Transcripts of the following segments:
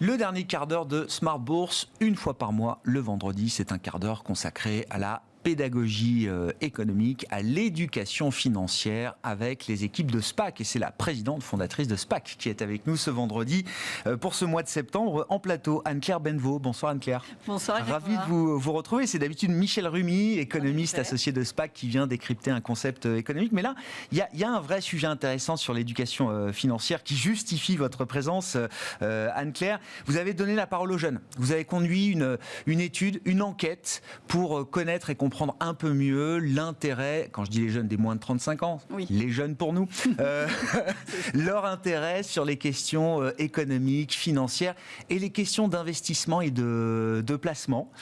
Le dernier quart d'heure de Smart Bourse, une fois par mois, le vendredi, c'est un quart d'heure consacré à la pédagogie économique, à l'éducation financière avec les équipes de SPAC. Et c'est la présidente fondatrice de SPAC qui est avec nous ce vendredi pour ce mois de septembre en plateau. Anne-Claire Benveau. Bonsoir Anne-Claire. Bonsoir. Ravi de vous retrouver. C'est d'habitude Michel Rumi, économiste associé de SPAC, qui vient décrypter un concept économique. Mais là, il y a un vrai sujet intéressant sur l'éducation financière qui justifie votre présence, Anne-Claire. Vous avez donné la parole aux jeunes. Vous avez conduit une étude, une enquête pour connaître et comprendre un peu mieux l'intérêt, quand je dis les jeunes des moins de 35 ans, oui. Les jeunes pour nous, leur intérêt sur les questions économiques, financières et les questions d'investissement et de placement.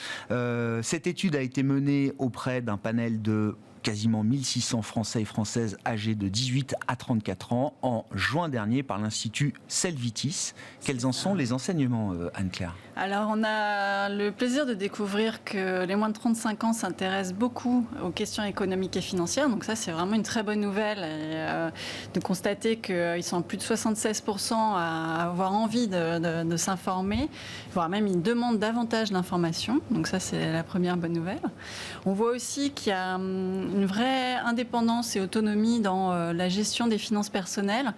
Cette étude a été menée auprès d'un panel de quasiment 1600 Français et Françaises âgés de 18 à 34 ans en juin dernier par l'Institut Selvitis. Quels en sont les enseignements, Anne-Claire ? Alors, on a le plaisir de découvrir que les moins de 35 ans s'intéressent beaucoup aux questions économiques et financières. Donc ça, c'est vraiment une très bonne nouvelle. Et, de constater qu'ils sont plus de 76% à avoir envie de s'informer, voire même ils demandent davantage d'informations. Donc ça, c'est la première bonne nouvelle. On voit aussi qu'il y a une vraie indépendance et autonomie dans la gestion des finances personnelles.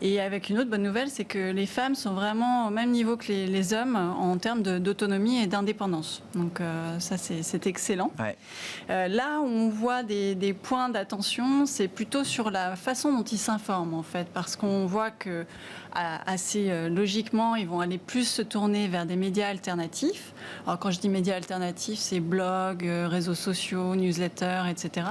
Et avec une autre bonne nouvelle, c'est que les femmes sont vraiment au même niveau que les hommes en termes d'autonomie et d'indépendance. Donc ça, c'est excellent. Ouais. Là où on voit des points d'attention, c'est plutôt sur la façon dont ils s'informent, en fait, parce qu'on voit que assez logiquement, ils vont aller plus se tourner vers des médias alternatifs. Alors quand je dis médias alternatifs, c'est blogs, réseaux sociaux, newsletters, etc.,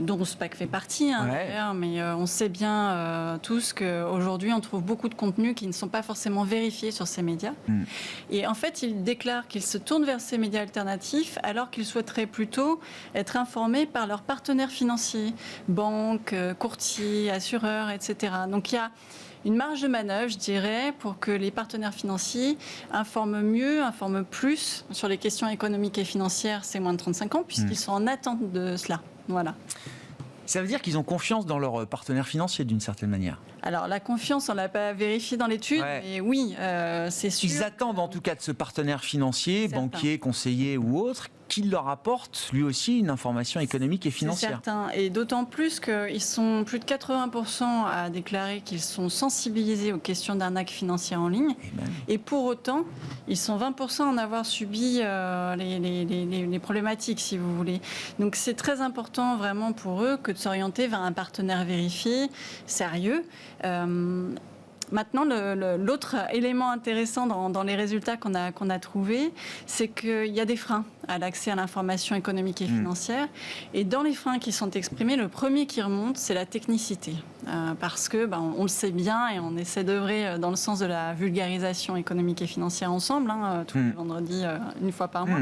dont SPAC fait partie, d'ailleurs, mais on sait bien tous qu'aujourd'hui, on trouve beaucoup de contenus qui ne sont pas forcément vérifiés sur ces médias. Et en fait, ils déclarent qu'ils se tournent vers ces médias alternatifs alors qu'ils souhaiteraient plutôt être informés par leurs partenaires financiers, banques, courtiers, assureurs, etc. Donc il y a une marge de manœuvre, je dirais, pour que les partenaires financiers informent mieux, informent plus sur les questions économiques et financières ces moins de 35 ans, puisqu'ils sont en attente de cela. Voilà. Ça veut dire qu'ils ont confiance dans leurs partenaires financiers d'une certaine manière. Alors la confiance, on ne l'a pas vérifié dans l'étude, mais oui, c'est sûr. Ils attendent en tout cas de ce partenaire financier, banquier, conseiller ou autre, qu'il leur apporte lui aussi une information économique et financière. C'est certain, et d'autant plus qu'ils sont plus de 80% à déclarer qu'ils sont sensibilisés aux questions d'arnaque financière en ligne. Et pour autant, ils sont 20% à en avoir subi les problématiques, si vous voulez. Donc c'est très important vraiment pour eux que de s'orienter vers un partenaire vérifié, sérieux. Maintenant, l'autre élément intéressant dans les résultats qu'on a trouvés, c'est qu'il y a des freins à l'accès à l'information économique et financière. Et dans les freins qui sont exprimés, le premier qui remonte, c'est la technicité. Parce que, on le sait bien et on essaie d'œuvrer dans le sens de la vulgarisation économique et financière ensemble, tous les vendredis, une fois par mois.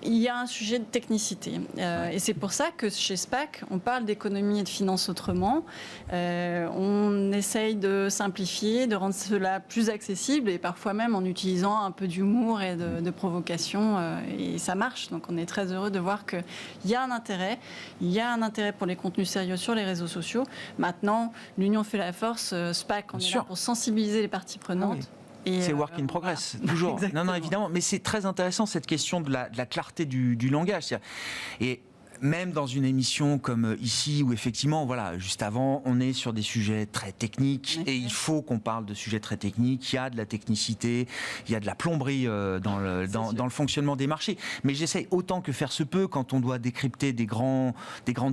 Il y a un sujet de technicité. Et c'est pour ça que chez SPAC, on parle d'économie et de finance autrement. On essaye de simplifier, de rendre cela plus accessible et parfois même en utilisant un peu d'humour et de provocation. Et ça marche. Donc on est très heureux de voir qu'il y a un intérêt. Il y a un intérêt pour les contenus sérieux sur les réseaux sociaux. Maintenant, l'union fait la force. SPAC, on est là pour sensibiliser les parties prenantes. C'est work in progress, toujours. Exactement. Non, évidemment, mais c'est très intéressant cette question de la clarté du langage. Et même dans une émission comme ici, où effectivement, voilà, juste avant, on est sur des sujets très techniques, et il faut qu'on parle de sujets très techniques. Il y a de la technicité, il y a de la plomberie dans le fonctionnement des marchés. Mais j'essaye autant que faire se peut, quand on doit décrypter des grandes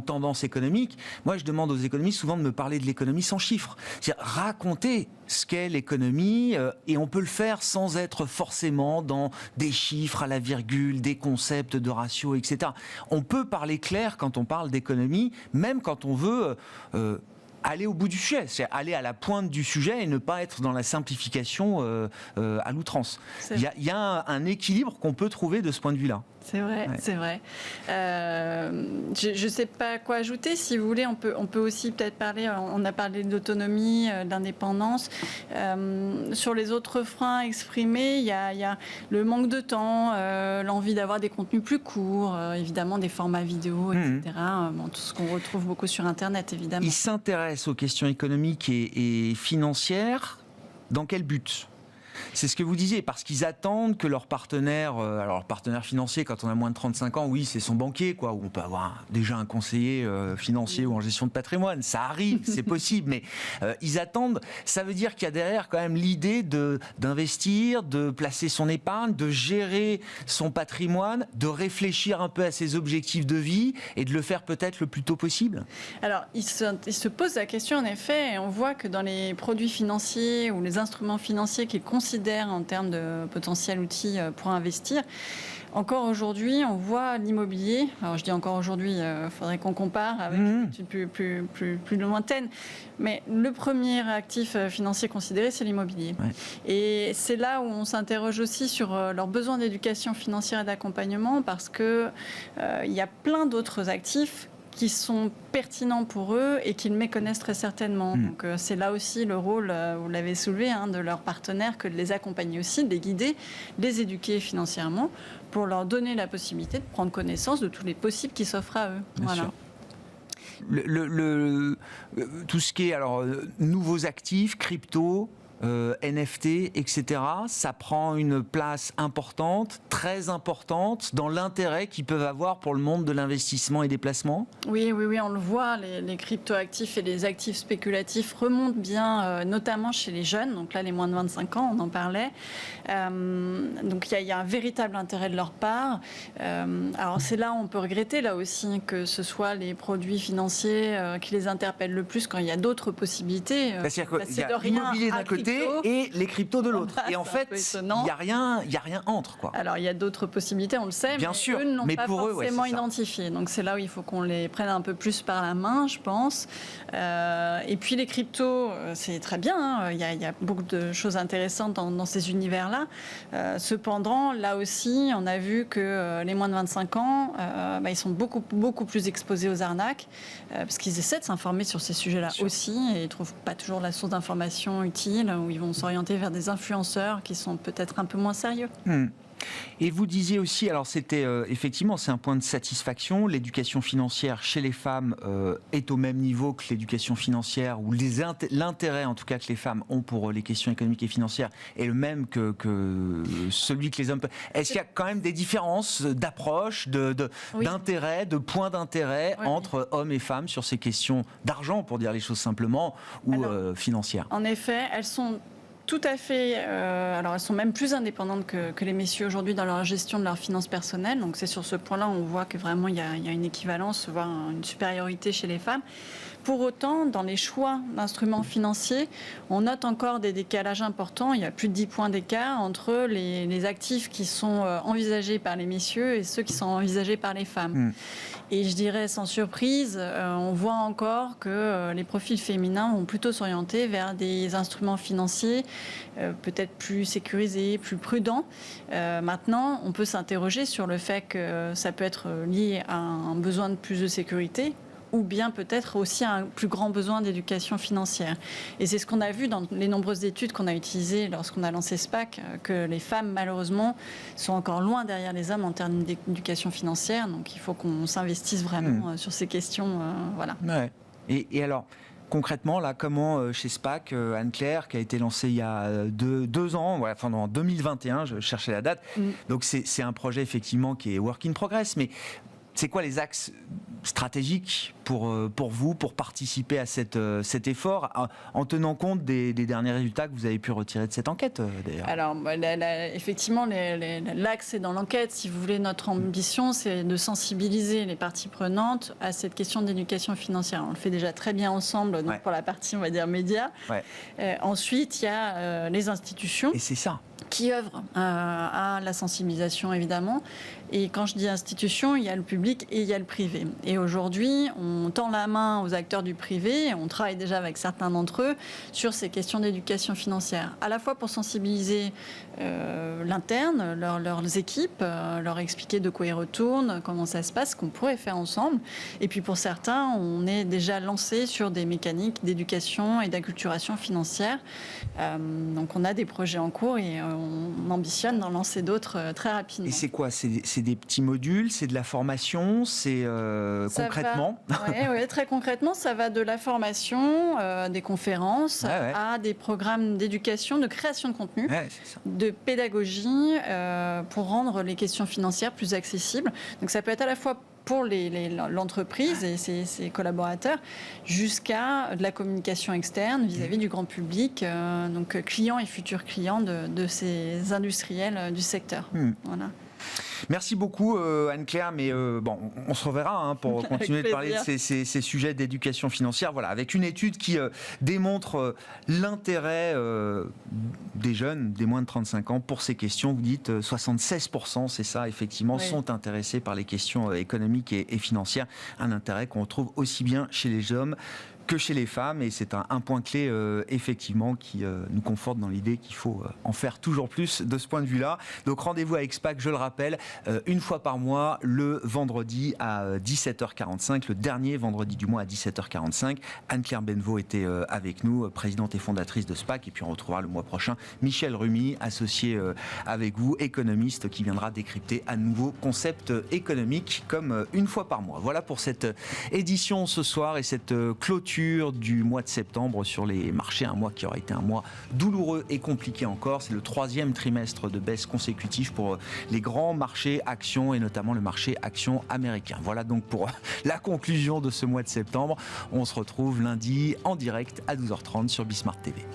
tendances économiques. Moi, je demande aux économistes souvent de me parler de l'économie sans chiffres. C'est-à-dire raconter ce qu'est l'économie, et on peut le faire sans être forcément dans des chiffres à la virgule, des concepts de ratio, etc. On peut parler clair quand on parle d'économie, même quand on veut aller au bout du sujet, c'est aller à la pointe du sujet et ne pas être dans la simplification à l'outrance. Il y a un équilibre qu'on peut trouver de ce point de vue-là. C'est vrai, c'est vrai. Je ne sais pas quoi ajouter. Si vous voulez, on peut aussi peut-être parler, on a parlé d'autonomie, d'indépendance. Sur les autres freins exprimés, il y a le manque de temps, l'envie d'avoir des contenus plus courts, évidemment des formats vidéo, etc. Tout ce qu'on retrouve beaucoup sur Internet, évidemment. Ils s'intéressent aux questions économiques et financières. Dans quel but ? C'est ce que vous disiez, parce qu'ils attendent que leur partenaire, alors leur partenaire financier, quand on a moins de 35 ans, oui, c'est son banquier, quoi, où on peut avoir déjà un conseiller financier ou en gestion de patrimoine. Ça arrive, c'est possible, mais ils attendent. Ça veut dire qu'il y a derrière quand même l'idée d'investir, de placer son épargne, de gérer son patrimoine, de réfléchir un peu à ses objectifs de vie et de le faire peut-être le plus tôt possible. Alors, il se pose la question, en effet, et on voit que dans les produits financiers ou les instruments financiers qu'ils considèrent en termes de potentiel outil pour investir, encore aujourd'hui, on voit l'immobilier. Alors, je dis encore aujourd'hui, il faudrait qu'on compare avec une étude plus lointaine. Mais le premier actif financier considéré, c'est l'immobilier. Ouais. Et c'est là où on s'interroge aussi sur leurs besoins d'éducation financière et d'accompagnement, parce qu'il y a plein d'autres actifs qui sont pertinents pour eux et qu'ils méconnaissent très certainement. Donc c'est là aussi le rôle, vous l'avez soulevé, de leurs partenaires, que de les accompagner aussi, de les guider, de les éduquer financièrement pour leur donner la possibilité de prendre connaissance de tous les possibles qui s'offrent à eux. Bien sûr. Tout ce qui est nouveaux actifs, crypto, NFT, etc., ça prend une place importante, très importante, dans l'intérêt qu'ils peuvent avoir pour le monde de l'investissement et des placements. Oui, on le voit, les crypto-actifs et les actifs spéculatifs remontent bien, notamment chez les jeunes, donc là les moins de 25 ans, on en parlait. Donc il y a un véritable intérêt de leur part. Alors c'est là où on peut regretter, là aussi, que ce soit les produits financiers qui les interpellent le plus quand il y a d'autres possibilités. C'est-à-dire qu'il y a l'immobilier d'un côté et les cryptos de l'autre. Et en fait, il n'y a rien entre, quoi. Alors, il y a d'autres possibilités, on le sait, bien mais sûr, eux n'ont mais pas pour forcément eux, identifié. Donc, c'est là où il faut qu'on les prenne un peu plus par la main, je pense. Et puis, les cryptos, c'est très bien. Il y a beaucoup de choses intéressantes dans ces univers-là. Cependant, là aussi, on a vu que les moins de 25 ans, ils sont beaucoup plus exposés aux arnaques, parce qu'ils essaient de s'informer sur ces sujets-là aussi, et ils ne trouvent pas toujours la source d'information utile, où ils vont s'orienter vers des influenceurs qui sont peut-être un peu moins sérieux. Et vous disiez aussi, alors c'était effectivement, c'est un point de satisfaction, l'éducation financière chez les femmes est au même niveau que l'éducation financière, ou l'intérêt en tout cas que les femmes ont pour les questions économiques et financières est le même que celui que les hommes. Est-ce qu'il y a quand même des différences d'approche, d'intérêt, de points d'intérêt entre hommes et femmes sur ces questions d'argent, pour dire les choses simplement, ou financières? En effet, elles sont tout à fait. Alors, elles sont même plus indépendantes que les messieurs aujourd'hui dans leur gestion de leurs finances personnelles. Donc, c'est sur ce point-là, on voit que vraiment, il y a une équivalence, voire une supériorité chez les femmes. Pour autant, dans les choix d'instruments financiers, on note encore des décalages importants. Il y a plus de 10 points d'écart entre les actifs qui sont envisagés par les messieurs et ceux qui sont envisagés par les femmes. Et je dirais sans surprise, on voit encore que les profils féminins vont plutôt s'orienter vers des instruments financiers peut-être plus sécurisés, plus prudents. Maintenant, on peut s'interroger sur le fait que ça peut être lié à un besoin de plus de sécurité, ou bien peut-être aussi un plus grand besoin d'éducation financière. Et c'est ce qu'on a vu dans les nombreuses études qu'on a utilisées lorsqu'on a lancé SPAC, que les femmes, malheureusement, sont encore loin derrière les hommes en termes d'éducation financière. Donc il faut qu'on s'investisse vraiment sur ces questions. Voilà. Ouais. Et alors, concrètement, là, comment chez SPAC, Anne-Claire, qui a été lancée il y a 2 ans, en 2021, je cherchais la date, donc c'est un projet effectivement qui est work in progress, mais c'est quoi les axes stratégiques pour vous, pour participer à cet effort, en tenant compte des derniers résultats que vous avez pu retirer de cette enquête, d'ailleurs? Alors, effectivement, l'axe est dans l'enquête. Si vous voulez, notre ambition, c'est de sensibiliser les parties prenantes à cette question d'éducation financière. On le fait déjà très bien ensemble, donc pour la partie, on va dire, médias. Ensuite, il y a les institutions. Et c'est ça qui œuvrent à la sensibilisation, évidemment. Et quand je dis institution, il y a le public et il y a le privé. Et aujourd'hui, on tend la main aux acteurs du privé, on travaille déjà avec certains d'entre eux sur ces questions d'éducation financière, à la fois pour sensibiliser l'interne, leurs équipes, leur expliquer de quoi ils retournent, comment ça se passe, ce qu'on pourrait faire ensemble. Et puis pour certains, on est déjà lancé sur des mécaniques d'éducation et d'acculturation financière. Donc on a des projets en cours et on ambitionne d'en lancer d'autres très rapidement. Et c'est quoi? C'est des petits modules, c'est de la formation, c'est concrètement? Oui, très concrètement, ça va de la formation, des conférences, à des programmes d'éducation, de création de contenu, de pédagogie, pour rendre les questions financières plus accessibles. Donc ça peut être à la fois pour l'entreprise et ses collaborateurs, jusqu'à de la communication externe vis-à-vis du grand public, donc clients et futurs clients de ces industriels du secteur. Voilà. Merci beaucoup Anne-Claire, mais on se reverra pour continuer de parler de ces sujets d'éducation financière, avec une étude qui démontre l'intérêt des jeunes, des moins de 35 ans, pour ces questions. Vous dites 76%, c'est ça effectivement, sont intéressés par les questions économiques et financières, un intérêt qu'on retrouve aussi bien chez les hommes que chez les femmes, et c'est un point clé effectivement qui nous conforte dans l'idée qu'il faut en faire toujours plus de ce point de vue-là. Donc rendez-vous avec SPAC, je le rappelle, une fois par mois, le vendredi à 17h45, le dernier vendredi du mois à 17h45. Anne-Claire Benvaux était avec nous, présidente et fondatrice de SPAC, et puis on retrouvera le mois prochain Michel Rumi, associé avec vous, économiste, qui viendra décrypter un nouveau concept économique comme une fois par mois. Voilà pour cette édition ce soir et cette clôture du mois de septembre sur les marchés, un mois qui aura été un mois douloureux et compliqué encore. C'est le 3e trimestre de baisse consécutive pour les grands marchés actions et notamment le marché actions américain. Voilà donc pour la conclusion de ce mois de septembre. On se retrouve lundi en direct à 12h30 sur Bismart TV.